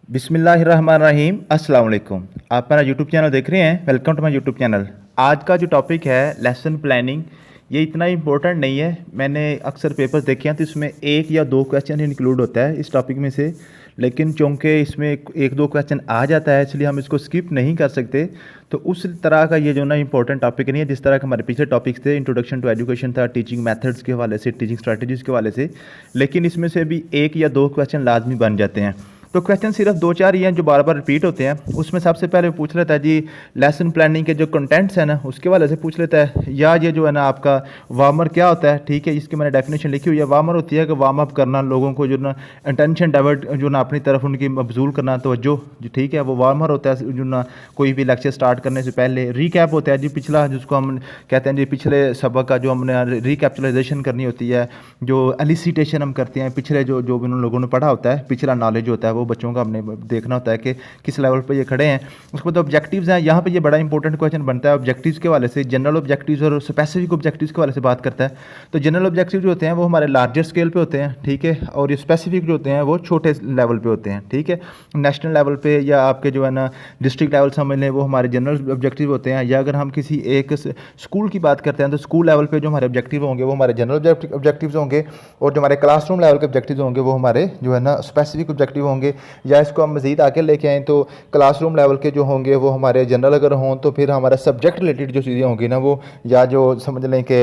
बिस्मिल्लाहिर्रहमानिर्रहीम अस्सलाम वालेकुम। आप मेरा यूट्यूब चैनल देख रहे हैं। Welcome to my YouTube channel. आज का जो टॉपिक है लेसन प्लानिंग, ये इतना इम्पोर्टेंट नहीं है। मैंने अक्सर पेपर्स देखे हैं तो इसमें एक या दो क्वेश्चन इंक्लूड होता है इस टॉपिक में से, लेकिन चूँकि इसमें एक दो क्वेश्चन आ जाता है इसलिए हम इसको स्किप नहीं कर सकते। तो उस तरह का ये जो ना इंपॉर्टेंट टॉपिक नहीं है जिस तरह के हमारे पिछले टॉपिक्स थे। इंट्रोडक्शन टू एजुकेशन था, टीचिंग मेथड्स के हवाले से, टीचिंग स्ट्रेटजीज़ के हवाले से, लेकिन इसमें से भी एक या दो क्वेश्चन लाजमी बन जाते हैं। तो क्वेश्चन सिर्फ दो चार ही हैं जो बार बार रिपीट होते हैं। उसमें सबसे पहले पूछ लेता है जी लेसन प्लानिंग के जो कंटेंट्स हैं ना उसके वाले से पूछ लेता है, या ये जो है ना आपका वार्मर क्या होता है। ठीक है, इसकी मैंने डेफिनेशन लिखी हुई है। वार्मर होती है कि वार्म अप करना, लोगों को जो ना अटेंशन डाइवर्ट जो ना अपनी तरफ उनकी मबजूल करना, तवज्जो जो ठीक है वो वार्मर होता है। जो ना कोई भी लेक्चर स्टार्ट करने से पहले रिकैप होता है जी पिछला, जिसको हम कहते हैं जी पिछले सबक का जो हमने रिकैप्चुलाइजेशन करनी होती है, जो एलिसिटेशन हम करते हैं पिछले जो जो भी उन लोगों ने पढ़ा होता है, पिछला नॉलेज होता है वो बच्चों का हमने देखना होता है कि किस लेवल पे ये खड़े हैं। उसके बाद ऑब्जेक्टिव्स हैं। यहाँ पे ये बड़ा इंपॉर्टेंट क्वेश्चन बनता है ऑब्जेक्टिव्स के वाले से। जनरल ऑब्जेक्टिव्स और स्पेसिफिक ऑब्जेक्टिव्स के वाले से बात करता है। तो जनरल ऑब्जेक्टिव जो होते हैं वो हमारे लार्जर स्केल पे होते हैं, ठीक है, और ये स्पेसिफिक जो होते हैं वो छोटे लेवल पे होते हैं, ठीक है। नेशनल लेवल पे या आपके जो है ना डिस्ट्रिक्ट लेवल समझ लें वो हमारे जनरल ऑब्जेक्टिव होते हैं। या अगर हम किसी एक स्कूल की बात करते हैं तो स्कूल लेवल पे जो हमारे ऑब्जेक्टिव होंगे वो हमारे जनरल ऑब्जेक्टिव्स होंगे, और जो हमारे क्लासरूम लेवल के ऑब्जेक्टिव्स होंगे वो हमारे जो है ना स्पेसिफिक ऑब्जेक्टिव होंगे। या इसको हम मज़ीद आगे लेके आएँ तो क्लासरूम लेवल के जो होंगे वो हमारे जनरल अगर हों तो फिर हमारा सब्जेक्ट रिलेटेड जो चीज़ें होंगी ना वो, या जो समझ लें कि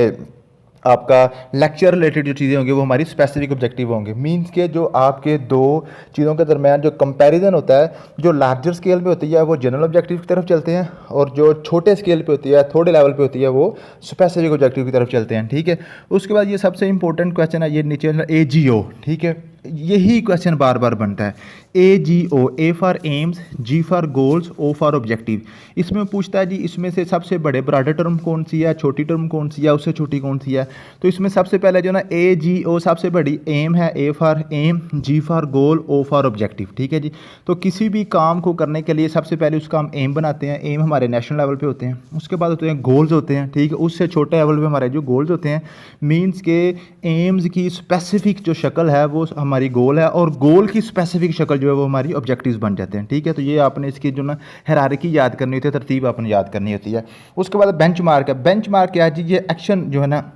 आपका लेक्चर रिलेटेड जो चीज़ें होंगी वो हमारी स्पेसिफिक ऑब्जेक्टिव होंगे। मींस के जो आपके दो चीज़ों के दरमियान जो कंपैरिजन होता है, जो लार्जर स्केल पे होती है वो जनरल ऑब्जेक्टिव की तरफ चलते हैं, और जो छोटे स्केल पे होती है, थोड़े लेवल पे होती है, वो स्पेसिफिक ऑब्जेक्टिव की तरफ चलते हैं, ठीक है। उसके बाद ये सबसे इंपॉर्टेंट क्वेश्चन है, ये नीचे AGO, ठीक है। यही क्वेश्चन बार बार बनता है। AGO, A for AIIMS, G for goals, O for objective. इसमें पूछता है जी इसमें से सबसे बड़े ब्रॉडर टर्म कौन सी है, छोटी टर्म कौन सी है, उससे छोटी कौन सी है। तो इसमें सबसे पहले जो ना AGO सबसे बड़ी एम है, A for aim, G for goal, O for objective, ठीक है जी। तो किसी भी काम को करने के लिए सबसे पहले उसका हम एम बनाते हैं। एम हमारे नेशनल लेवल पे होते हैं। उसके बाद होते हैं गोल्स होते हैं, ठीक है। उससे छोटे लेवल पे हमारे जो गोल्स होते हैं, मीन्स के एम्स की स्पेसिफिक जो शक्ल है वो हमारी गोल है, और गोल की स्पेसिफिक शक्ल जो है वो हमारी ऑब्जेक्टिव्स बन जाते हैं, ठीक है। तो ये आपने इसकी जो ना हायरार्की याद करनी होती है, तरतीब आपने याद करनी होती है। उसके बाद बेंचमार्क है। बेंचमार्क क्या है जी, ये एक्शन जो है ना,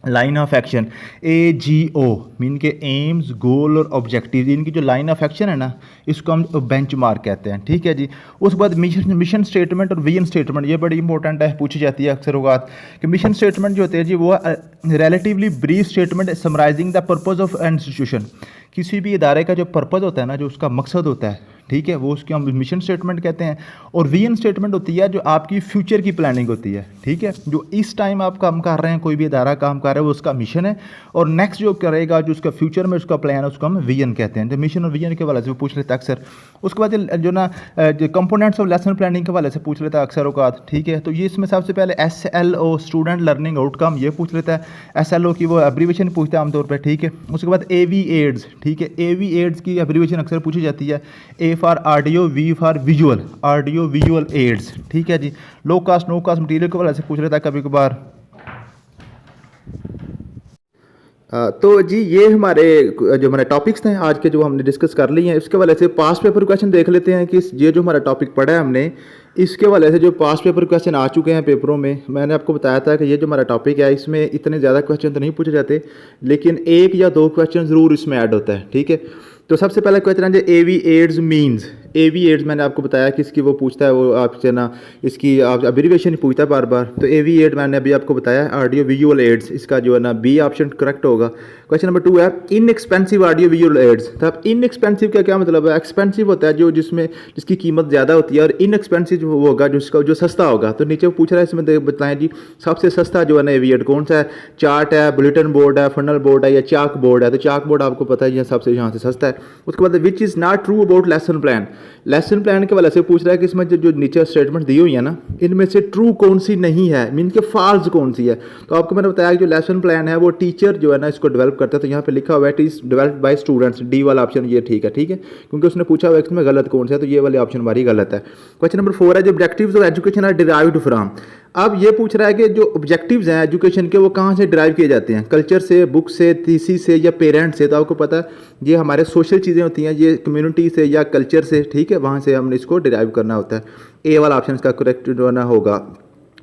line of action. AGO mean के एम्स, गोल और ऑब्जेक्टिव, इनकी जो लाइन ऑफ एक्शन है ना इसको हम बेंचमार्क कहते हैं, ठीक है जी। उसके बाद मिशन स्टेटमेंट और विजन स्टेटमेंट, ये बड़ी इंपॉर्टेंट है, पूछी जाती है अक्सर औकात कि मिशन स्टेटमेंट जो होते हैं जी वो relatively brief statement summarising the purpose of an institution. किसी भी इदारे का जो पर्पस होता है ना, जो उसका मकसद होता है, ठीक है, वो उसके हम मिशन स्टेटमेंट कहते हैं। और विजन स्टेटमेंट होती है जो आपकी फ्यूचर की प्लानिंग होती है, ठीक है। जो इस टाइम आप काम कर रहे हैं, कोई भी इदारा काम कर रहा है, वो उसका मिशन है, और नेक्स्ट जो करेगा जो उसका फ्यूचर में उसका प्लान है उसको हम विजन कहते हैं। जो मिशन और विजन के हवाले से वो पूछ लेता है अक्सर। उसके बाद जो ना जो कंपोनेंट्स ऑफ लेसन प्लानिंग के हवाले से पूछ लेता है अक्सर औकात, ठीक है। तो ये इसमें सबसे पहले SLO स्टूडेंट लर्निंग आउटकम ये पूछ लेता है। SLO की वो एब्रीवेशन पूछता है आमतौर पर, ठीक है। उसके बाद AV-AIDS, ठीक है। AV-AIDS की एब्रीवेशन अक्सर पूछी जाती है। A for audio, V for visual, audio visual aids, ठीक है जी। लो कास्ट नो कास्ट मटीरियल के वाले से पूछ लेता है कभी कभार। तो जी ये हमारे जो हमारे टॉपिक्स थे आज के जो हमने डिस्कस कर लिए हैं, इसके वाले से पास्ट पेपर क्वेश्चन देख लेते हैं कि ये जो हमारा टॉपिक पढ़ा है हमने, इसके वाले से जो पास्ट पेपर क्वेश्चन आ चुके हैं पेपरों में। मैंने आपको बताया था कि ये जो हमारा टॉपिक है इसमें इतने ज़्यादा क्वेश्चन तो नहीं पूछे जाते, लेकिन एक या दो क्वेश्चन ज़रूर इसमें ऐड होता है, ठीक है। तो सबसे पहला क्वेश्चन है AV-AIDS मीन्स। AV-AIDS मैंने आपको बताया कि इसकी वो पूछता है, वो आपसे ना इसकी आप एब्रीवेशन पूछता है बार बार। तो AV-AIDS मैंने अभी आपको बताया ऑडियो विजुअल एड्स, इसका जो है ना B ऑप्शन करेक्ट होगा। क्वेश्चन नंबर 2 है इनएक्सपेंसिव ऑडियो विजुअल एड्स। तो अब इनएक्सपेंसिव का क्या मतलब है? एक्सपेंसिव होता है जो जिसकी कीमत ज़्यादा होती है, और इनएक्सपेंसिव वो होगा जिसका जो सस्ता होगा। तो नीचे वो पूछ रहा है इसमें बताएं जी सबसे सस्ता जो है ना AV-AIDS कौन सा है? चार्ट है, बुलेटिन बोर्ड है, फनल बोर्ड है, या चाक बोर्ड है? तो चाक बोर्ड आपको पता है ये सबसे यहाँ से सस्ता है। उसके बाद which is not true about lesson plan. Lesson plan के वाले से पूछ रहा है कि इसमें जो नीचे स्टेटमेंट दी हुई है ना, इनमें से ट्रू कौन सी नहीं है, मीन के फॉल्स कौन सी है। तो आपको मैंने बताया कि जो लेसन प्लान है वो टीचर जो है ना इसको डेवलप करता है। तो यहाँ पे लिखा हुआ है it is developed by students, D वाला ऑप्शन ये ठीक है क्योंकि उसने पूछा हुआ है इसमें गलत कौन सा है, तो ये वाले ऑप्शन हमारी गलत है। क्वेश्चन नंबर 4 है जो objectives of education are derived from. अब ये पूछ रहा है कि जो ऑब्जेक्टिव्स हैं एजुकेशन के वो कहाँ से डिराइव किए जाते हैं, कल्चर से, बुक से, थीसिस से या पेरेंट्स से। तो आपको पता है ये हमारे सोशल चीज़ें होती हैं, ये कम्युनिटी से या कल्चर से, ठीक है, वहाँ से हमने इसको डिराइव करना होता है। ए वाला ऑप्शन इसका करेक्ट जो ना होगा।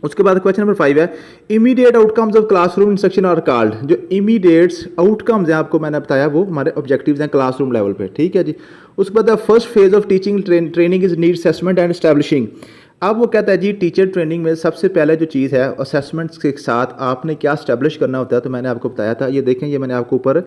उसके बाद क्वेश्चन नंबर 5 है immediate outcomes of classroom instruction are called. जो इमीडिएट्स आउटकम्स हैं आपको मैंने बताया वो हमारे ऑब्जेक्टिव्स हैं क्लासरूम लेवल पे, ठीक है जी। उसके बाद first phase of teaching training is need assessment and establishing. अब वो कहता है जी टीचर ट्रेनिंग में सबसे पहले जो चीज़ है असेसमेंट्स के साथ आपने क्या स्टैब्लिश करना होता है। तो मैंने आपको बताया था, ये देखें, ये मैंने आपको ऊपर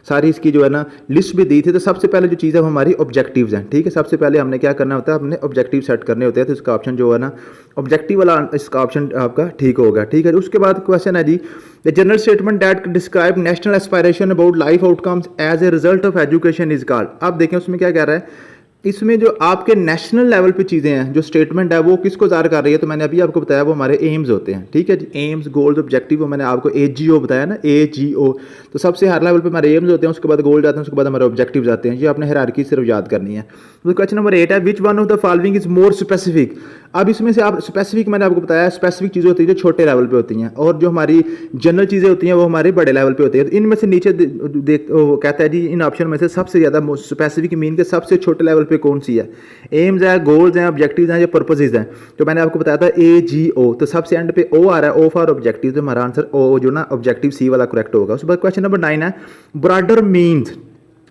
सारी इसकी जो है ना लिस्ट भी दी थी। तो सबसे पहले जो चीज़ है वो हमारी ऑब्जेक्टिव्स हैं, ठीक है। सबसे पहले हमने क्या करना होता है, हमने ऑब्जेक्टिव सेट करने होते हैं। तो इसका ऑप्शन जो है ना ऑब्जेक्टिव वाला इसका ऑप्शन आपका ठीक होगा, ठीक है। उसके बाद क्वेश्चन है जी the general statement that describe national aspiration about life outcomes as a result of education is called. अब देखें उसमें क्या कह रहा है, इसमें जो आपके नेशनल लेवल पे चीज़ें हैं, जो स्टेटमेंट है वो किसको ज़ाहिर कर रही है। तो मैंने अभी आपको बताया वो हमारे एम्स होते हैं, ठीक है जी। एम्स, गोल्स, ऑब्जेक्टिव, वो मैंने आपको AGO बताया ना, AGO। तो सबसे हायर लेवल पे हमारे एम्स होते हैं, उसके बाद गोल जाते हैं, उसके बाद हमारे ऑब्जेक्टिव्स आते हैं। ये आपने हायरार्की सिर्फ याद करनी है। तो क्वेश्चन नंबर 8 है which one of the following is more specific. अब इसमें से आप स्पेसिफिक, मैंने आपको बताया स्पेसिफिक चीज़ें होती है जो छोटे लेवल पे होती हैं, और जो हमारी जनरल चीज़ें होती हैं वो हमारे बड़े लेवल पे होती है। तो इनमें से नीचे कहता है जी इन ऑप्शन में से सबसे ज़्यादा स्पेसिफिक मीन के सबसे छोटे लेवल पे कौन सी है। एम्स है, गोल्स हैं, ऑब्जेक्टिव्स हैं या पर्पसेस हैं। तो मैंने आपको बताया था AGO। तो सबसे एंड पे O आ रहा है, O फॉर ऑब्जेक्टिव। तो हमारा आंसर O जो ना ऑब्जेक्टिव C वाला करेक्ट होगा। उसके बाद क्वेश्चन नंबर 9 है ब्रॉडर मीन्स।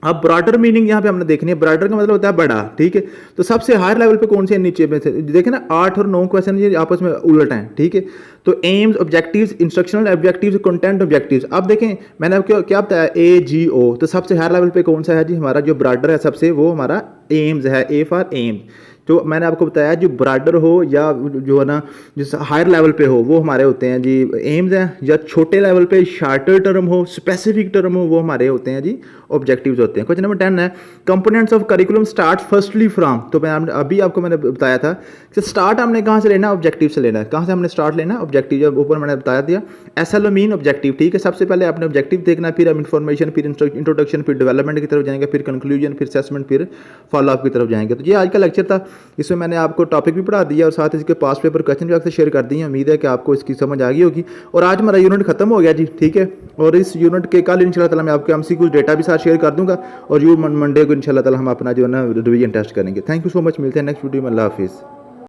अब ब्रॉडर मीनिंग यहाँ पे हमने देखनी है, ब्रॉडर का मतलब होता है बड़ा, ठीक है। तो सबसे हायर लेवल पे कौन से नीचे में से देखें ना, 8 और 9 क्वेश्चन ये आपस में उलट हैं, ठीक है। तो AIIMS, objectives, instructional objectives, content objectives. अब देखें मैंने आपको क्या बताया AGO। तो सबसे हायर लेवल पे कौन सा है जी, हमारा जो ब्रॉडर है सबसे वो हमारा एम्स है, A फॉर एम्स। तो मैंने आपको बताया जो ब्रॉडर हो या जो है ना जिस हायर लेवल पे हो वो हमारे होते हैं जी एम्स हैं, या छोटे लेवल पे शॉर्टर टर्म हो, स्पेसिफिक टर्म हो, वो हमारे होते हैं जी ऑब्जेक्टिव्स होते हैं। क्वेश्चन नंबर 10 है components of curriculum start firstly from. तो मैं अभी आपको मैंने बताया था कि स्टार्ट हमने कहाँ से लेना है, ऑब्जेक्टिव से लेना है। कहाँ से हमने स्टार्ट लेना है, ऑब्जेक्टिव। जब ऊपर मैंने बता दिया SLO मीन ऑब्जेक्टिव, ठीक है। सबसे पहले आपने ऑब्जेक्टिव देखना, फिर हम इन्फॉर्मेशन, फिर इंट्रोडक्शन, फिर डेवलपमेंट की तरफ जाएंगे, फिर कंक्लूजन, फिर असेसमेंट, फिर फॉलो अप की तरफ जाएंगे। तो ये आज का लेक्चर था, इसमें मैंने आपको टॉपिक भी पढ़ा दिया और साथ इसके पास पेपर क्वेश्चन भी आपसे शेयर कर दिए। उम्मीद है कि आपको इसकी समझ आ गई होगी। और आज हमारा यूनिट खत्म हो गया जी, ठीक है। और इस यूनिट के कल इंशाल्लाह ताला मैं आपको MCQ डेटा भी साथ शेयर कर दूंगा, और मंडे को इंशाल्लाह ताला हम अपना जो है ना रिवीजन टेस्ट करेंगे। थैंक यू सो मच, मिलते हैं नेक्स्ट वीडियो में। अल्लाह हाफिज़।